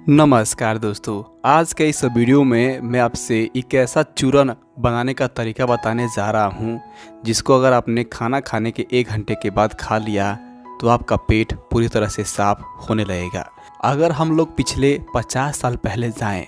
नमस्कार दोस्तों। आज के इस वीडियो में मैं आपसे एक ऐसा चूरन बनाने का तरीका बताने जा रहा हूं जिसको अगर आपने खाना खाने के 1 घंटे के बाद खा लिया तो आपका पेट पूरी तरह से साफ होने लगेगा। अगर हम लोग पिछले 50 साल पहले जाएं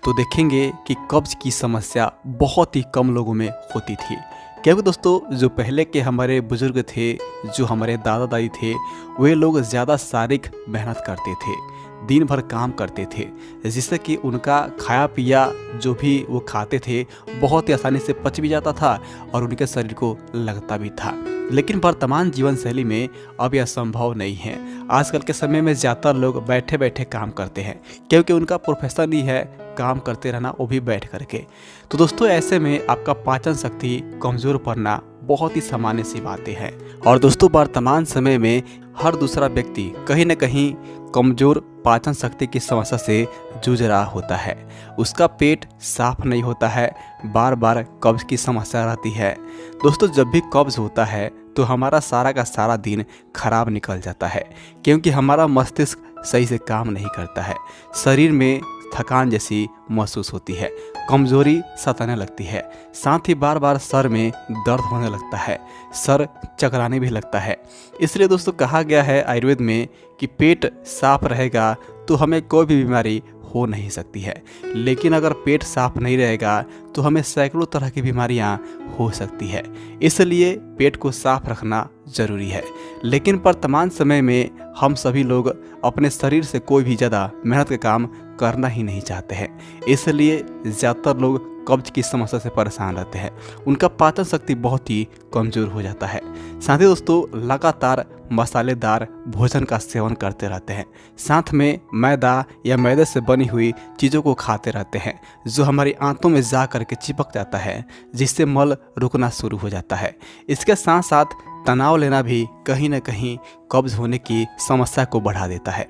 तो देखेंगे कि कब्ज की समस्या बहुत ही कम लोगों में होती थी, क्योंकि दोस्तों जो पहले के हमारे बुजुर्ग थे, जो हमारे दादा दादी थे, वे लोग ज़्यादा शारीरिक मेहनत करते थे, दिन भर काम करते थे, जिससे कि उनका खाया पिया जो भी वो खाते थे बहुत ही आसानी से पच भी जाता था और उनके शरीर को लगता भी था। लेकिन वर्तमान जीवन शैली में अब यह संभव नहीं है। आजकल के समय में ज़्यादातर लोग बैठे बैठे काम करते हैं, क्योंकि उनका प्रोफेशन ही है काम करते रहना, वो भी बैठ करके। तो दोस्तों ऐसे में आपका पाचन शक्ति कमज़ोर पड़ना बहुत ही सामान्य सी बातें हैं। और दोस्तों वर्तमान समय में हर दूसरा व्यक्ति कहीं न कहीं कमज़ोर पाचन शक्ति की समस्या से जूझ रहा होता है। उसका पेट साफ नहीं होता है, बार बार कब्ज़ की समस्या रहती है। दोस्तों जब भी कब्ज़ होता है तो हमारा सारा का सारा दिन खराब निकल जाता है, क्योंकि हमारा मस्तिष्क सही से काम नहीं करता है, शरीर में थकान जैसी महसूस होती है, कमज़ोरी सताने लगती है, साथ ही बार बार सर में दर्द होने लगता है, सर चकराने भी लगता है। इसलिए दोस्तों कहा गया है आयुर्वेद में कि पेट साफ रहेगा तो हमें कोई भी बीमारी हो नहीं सकती है, लेकिन अगर पेट साफ नहीं रहेगा तो हमें सैकड़ों तरह की बीमारियां हो सकती है। इसलिए पेट को साफ रखना ज़रूरी है। लेकिन वर्तमान समय में हम सभी लोग अपने शरीर से कोई भी ज़्यादा मेहनत का काम करना ही नहीं चाहते हैं, इसलिए ज़्यादातर लोग कब्ज की समस्या से परेशान रहते हैं। उनका पाचन शक्ति बहुत ही कमज़ोर हो जाता है। साथ ही दोस्तों लगातार मसालेदार भोजन का सेवन करते रहते हैं, साथ में मैदा या मैदे से बनी हुई चीज़ों को खाते रहते हैं, जो हमारी आंतों में जा करके चिपक जाता है, जिससे मल रुकना शुरू हो जाता है। इसके साथ साथ तनाव लेना भी कहीं न कहीं कब्ज़ होने की समस्या को बढ़ा देता है।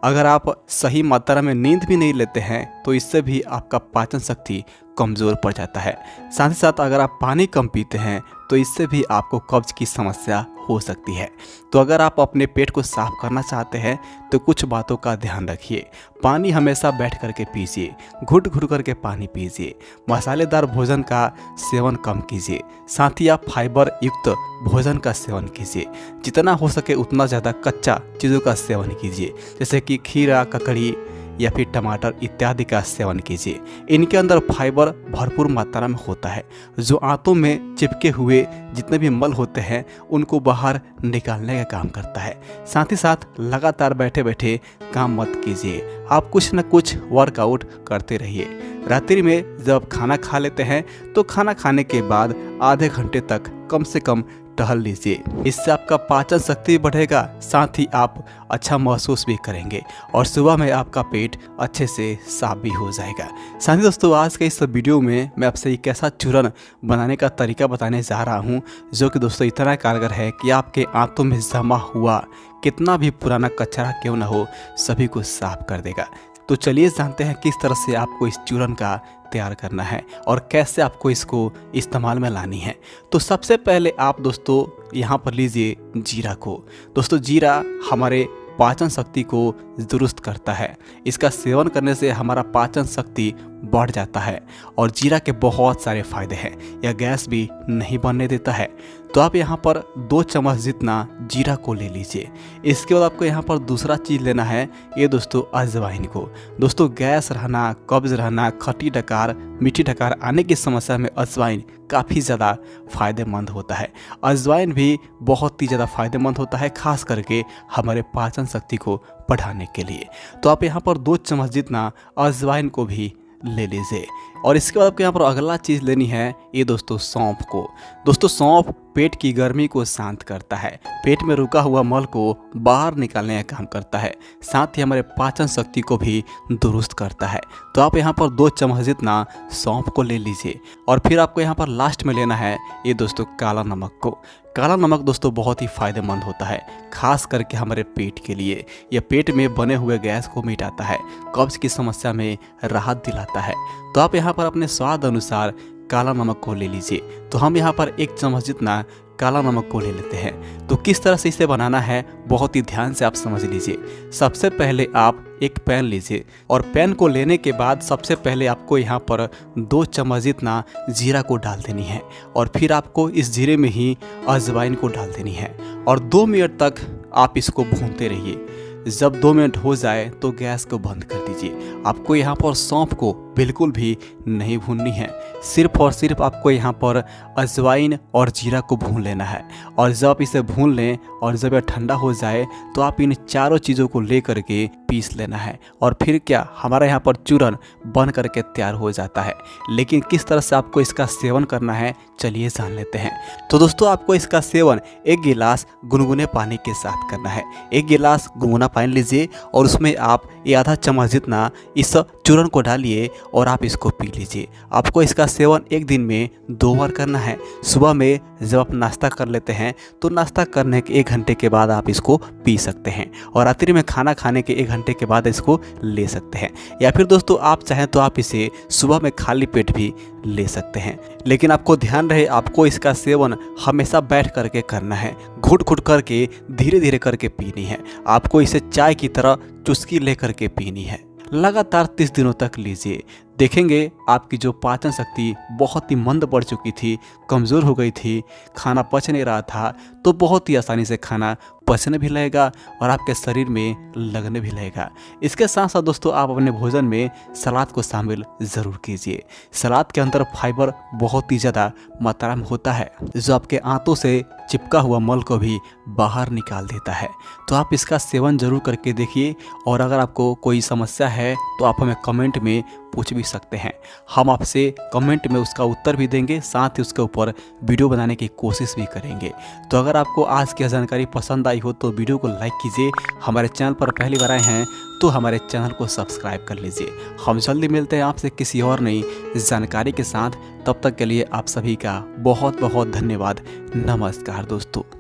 अगर आप सही मात्रा में नींद भी नहीं लेते हैं तो इससे भी आपका पाचन शक्ति कमज़ोर पड़ जाता है। साथ ही साथ अगर आप पानी कम पीते हैं तो इससे भी आपको कब्ज़ की समस्या हो सकती है। तो अगर आप अपने पेट को साफ करना चाहते हैं तो कुछ बातों का ध्यान रखिए। पानी हमेशा बैठ करके पीजिए, घुट घुट करके पानी पीजिए, मसालेदार भोजन का सेवन कम कीजिए, साथ ही आप फाइबर युक्त भोजन का सेवन कीजिए। जितना हो सके उतना ज़्यादा कच्चा चीज़ों का सेवन कीजिए, जैसे कि खीरा, ककड़ी या फिर टमाटर इत्यादि का सेवन कीजिए। इनके अंदर फाइबर भरपूर मात्रा में होता है, जो आंतों में चिपके हुए जितने भी मल होते हैं उनको बाहर निकालने का काम करता है। साथ ही साथ लगातार बैठे बैठे काम मत कीजिए, आप कुछ न कुछ वर्कआउट करते रहिए। रात्रि में जब खाना खा लेते हैं तो खाना खाने के बाद आधे घंटे तक कम से कम टहल लीजिए। इससे आपका पाचन शक्ति बढ़ेगा, साथ ही आप अच्छा महसूस भी करेंगे और सुबह में आपका पेट अच्छे से साफ भी हो जाएगा। साथ ही दोस्तों आज के इस वीडियो में मैं आपसे एक ऐसा चूरन बनाने का तरीका बताने जा रहा हूं जो कि दोस्तों इतना कारगर है कि आपके आंतों में जमा हुआ कितना भी पुराना कचरा क्यों ना हो सभी को साफ कर देगा। तो चलिए जानते हैं किस तरह से आपको इस चूरन का तैयार करना है और कैसे आपको इसको इस्तेमाल में लानी है। तो सबसे पहले आप दोस्तों यहाँ पर लीजिए जीरा को। दोस्तों जीरा हमारे पाचन शक्ति को दुरुस्त करता है। इसका सेवन करने से हमारा पाचन शक्ति बढ़ जाता है और जीरा के बहुत सारे फायदे हैं। यह गैस भी नहीं बनने देता है। तो आप यहाँ पर 2 चम्मच जितना जीरा को ले लीजिए। इसके बाद आपको यहाँ पर दूसरा चीज़ लेना है, ये दोस्तों अजवाइन को। दोस्तों गैस रहना, कब्ज़ रहना, खट्टी डकार, मीठी डकार आने की समस्या में अजवाइन काफ़ी ज़्यादा फ़ायदेमंद होता है। अजवाइन भी बहुत ही ज़्यादा फ़ायदेमंद होता है, खास करके हमारे पाचन शक्ति को बढ़ाने के लिए। तो आप यहाँ पर 2 चम्मच जितना अजवाइन को भी ले लीजिए। और इसके बाद आपको यहाँ पर अगला चीज़ लेनी है, ये दोस्तों सौंफ को। दोस्तों सौंफ पेट की गर्मी को शांत करता है, पेट में रुका हुआ मल को बाहर निकालने का काम करता है, साथ ही हमारे पाचन शक्ति को भी दुरुस्त करता है। तो आप यहाँ पर 2 चम्मच जितना सौंफ को ले लीजिए। और फिर आपको यहाँ पर लास्ट में लेना है ये दोस्तों काला नमक को। काला नमक दोस्तों बहुत ही फ़ायदेमंद होता है, खास करके हमारे पेट के लिए। यह पेट में बने हुए गैस को मिटाता है, कब्ज़ की समस्या में राहत दिलाता है। तो आप यहाँ पर अपने स्वाद अनुसार काला नमक को ले लीजिए। तो हम यहाँ पर 1 चम्मच जितना काला नमक को ले लेते हैं। तो किस तरह से इसे बनाना है बहुत ही ध्यान से आप समझ लीजिए। सबसे पहले आप एक पैन लीजिए और पैन को लेने के बाद सबसे पहले आपको यहाँ पर 2 चम्मच जितना जीरा को डाल देनी है और फिर आपको इस जीरे में ही अजवाइन को डाल देनी है और 2 मिनट तक आप इसको भूनते रहिए। जब 2 मिनट हो जाए तो गैस को बंद कर दीजिए। आपको यहाँ पर सौंफ को बिल्कुल भी नहीं भूननी है, सिर्फ और सिर्फ आपको यहाँ पर अजवाइन और जीरा को भून लेना है। और जब आप इसे भून लें और जब यह ठंडा हो जाए तो आप इन चारों चीज़ों को ले करके पीस लेना है और फिर क्या हमारा यहाँ पर चूरन बन करके तैयार हो जाता है। लेकिन किस तरह से आपको इसका सेवन करना है चलिए जान लेते हैं। तो दोस्तों आपको इसका सेवन 1 गिलास गुनगुने पानी के साथ करना है। 1 गिलास गुनगुना पानी लीजिए और उसमें आप आधा चम्मच जितना इस चूरन को डालिए और आप इसको पी लीजिए। आपको इसका सेवन एक दिन में 2 बार करना है। सुबह में जब आप नाश्ता कर लेते हैं तो नाश्ता करने के 1 घंटे के बाद आप इसको पी सकते हैं और रात्रि में खाना खाने के 1 घंटे के बाद इसको ले सकते हैं। या फिर दोस्तों आप चाहें तो आप इसे सुबह में खाली पेट भी ले सकते हैं। लेकिन आपको ध्यान रहे आपको इसका सेवन हमेशा बैठ करके करना है, घुट घुट करके धीरे धीरे करके पीनी है। आपको इसे चाय की तरह चुस्की ले करके पीनी है। लगातार 30 दिनों तक लीजिए, देखेंगे आपकी जो पाचन शक्ति बहुत ही मंद पड़ चुकी थी, कमज़ोर हो गई थी, खाना पच नहीं रहा था, तो बहुत ही आसानी से खाना पचने भी लगेगा और आपके शरीर में लगने भी लगेगा। इसके साथ साथ दोस्तों आप अपने भोजन में सलाद को शामिल ज़रूर कीजिए। सलाद के अंदर फाइबर बहुत ही ज़्यादा मात्रा में होता है जो आपके आंतों से चिपका हुआ मल को भी बाहर निकाल देता है। तो आप इसका सेवन ज़रूर करके देखिए और अगर आपको कोई समस्या है तो आप हमें कमेंट में पूछ भी सकते हैं। हम आपसे कमेंट में उसका उत्तर भी देंगे, साथ ही उसके ऊपर वीडियो बनाने की कोशिश भी करेंगे। तो अगर आपको आज की जानकारी पसंद आई हो तो वीडियो को लाइक कीजिए। हमारे चैनल पर पहली बार आए हैं तो हमारे चैनल को सब्सक्राइब कर लीजिए। हम जल्दी मिलते हैं आपसे किसी और नई जानकारी के साथ। तब तक के लिए आप सभी का बहुत बहुत धन्यवाद। नमस्कार दोस्तों।